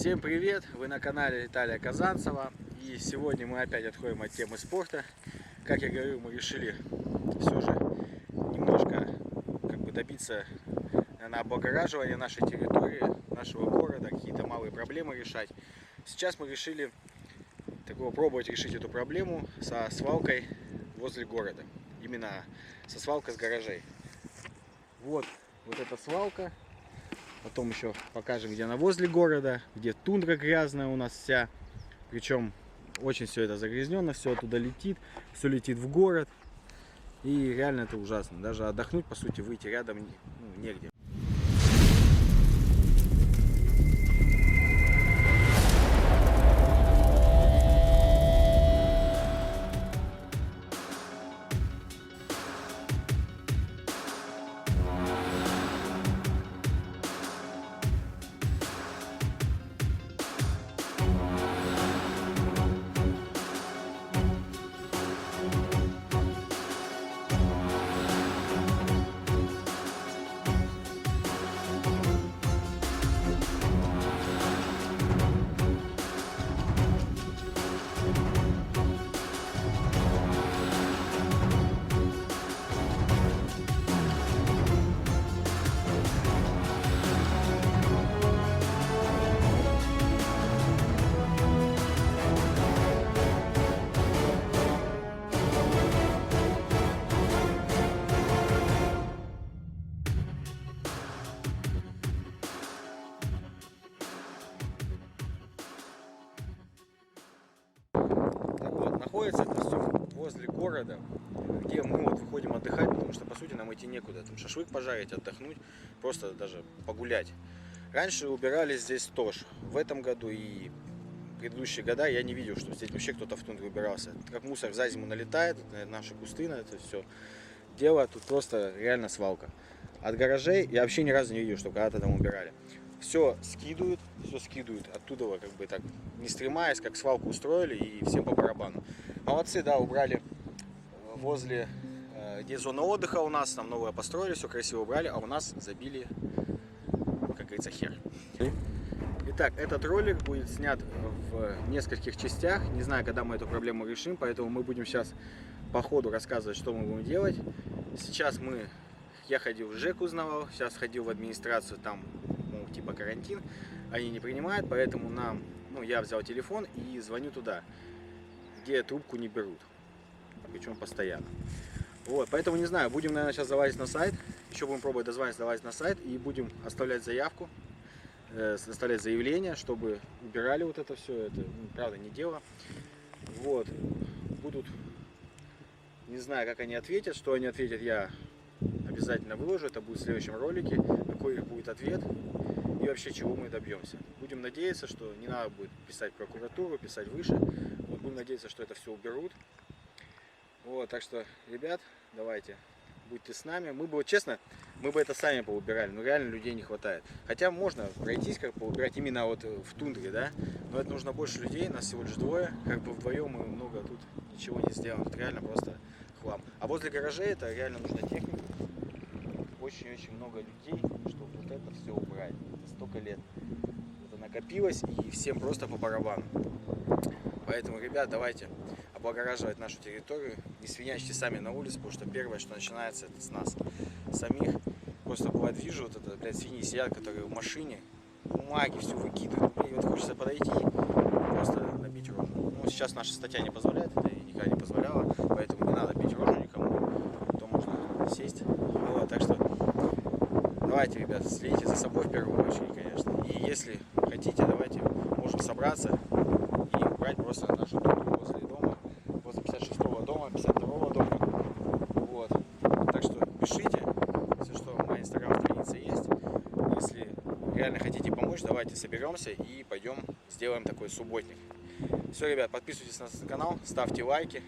Всем привет! Вы на канале Виталия Казанцева. И сегодня мы опять отходим от темы спорта. Как я говорю, мы решили все же немножко добиться облагораживания нашей территории, нашего города, какие-то малые проблемы решать. Сейчас мы решили попробовать решить эту проблему со свалкой возле города. Именно со свалкой с гаражей. Вот эта свалка. Потом еще покажем, где она возле города, где тундра грязная у нас вся. Причем очень все это загрязненно, все оттуда летит, все летит в город. И реально это ужасно. Даже отдохнуть, по сути, выйти рядом негде. Находится это все возле города, где мы выходим отдыхать, потому что по сути нам идти некуда. Там шашлык пожарить, отдохнуть, просто даже погулять. Раньше убирали здесь тоже. В этом году и предыдущие года я не видел, что здесь вообще кто-то в тундре убирался. Как мусор за зиму налетает, наши кусты на это все дело, тут просто реально свалка. От гаражей я вообще ни разу не видел, что когда-то там убирали. Все скидывают оттуда, так не стремаясь, как свалку устроили, и всем по барабану. Молодцы, да, убрали возле, где зона отдыха у нас, там новое построили, все красиво убрали, а у нас забили, как говорится, хер. Итак, этот ролик будет снят в нескольких частях, не знаю, когда мы эту проблему решим, поэтому мы будем сейчас по ходу рассказывать, что мы будем делать. Сейчас я ходил в ЖЭК, узнавал, сейчас ходил в администрацию, там типа карантин, они не принимают, поэтому я взял телефон и звоню туда, где трубку не берут, причем постоянно. Поэтому не знаю, будем, наверное, сейчас залазить на сайт, еще будем пробовать дозвониться, залазить на сайт и будем оставлять заявку, оставлять заявление, чтобы убирали вот это все, это правда не дело. Будут, не знаю, как они ответят, что они ответят, я обязательно выложу, это будет в следующем ролике, какой будет ответ и вообще чего мы добьемся. Будем надеяться, что не надо будет писать в прокуратуру, писать выше. Будем надеяться, что это все уберут. Так что, ребят, давайте, будьте с нами. Честно, мы бы это сами поубирали, но реально людей не хватает. Хотя можно пройтись, поубирать именно в тундре, да, но это нужно больше людей, нас всего лишь двое, вдвоем мы много тут ничего не сделаем, это реально просто хлам. А возле гаражей это реально нужна техника. Очень много людей, чтобы вот это все убрать. Это столько лет это накопилось, и всем просто по барабану. Поэтому, ребят, давайте облагораживать нашу территорию. Не свинячьте сами на улице, потому что первое, что начинается, это с нас самих. Просто бывает, вижу, свиньи сидят, которые в машине, бумаги все выкидывают. Мне хочется подойти и просто набить рожу. Сейчас наша статья не позволяет, это и никогда не позволяла, поэтому не надо бить рожу никому, то можно сесть. Так что давайте, ребят, следите за собой в первую очередь, конечно. И если хотите, давайте можем собраться и убрать просто нашу тундру возле дома, возле 56-го дома, 52-го дома. Так что пишите, если что, моя инстаграм-страница есть. Если реально хотите помочь, давайте соберемся и пойдем сделаем такой субботник. Все, ребят, подписывайтесь на канал, ставьте лайки.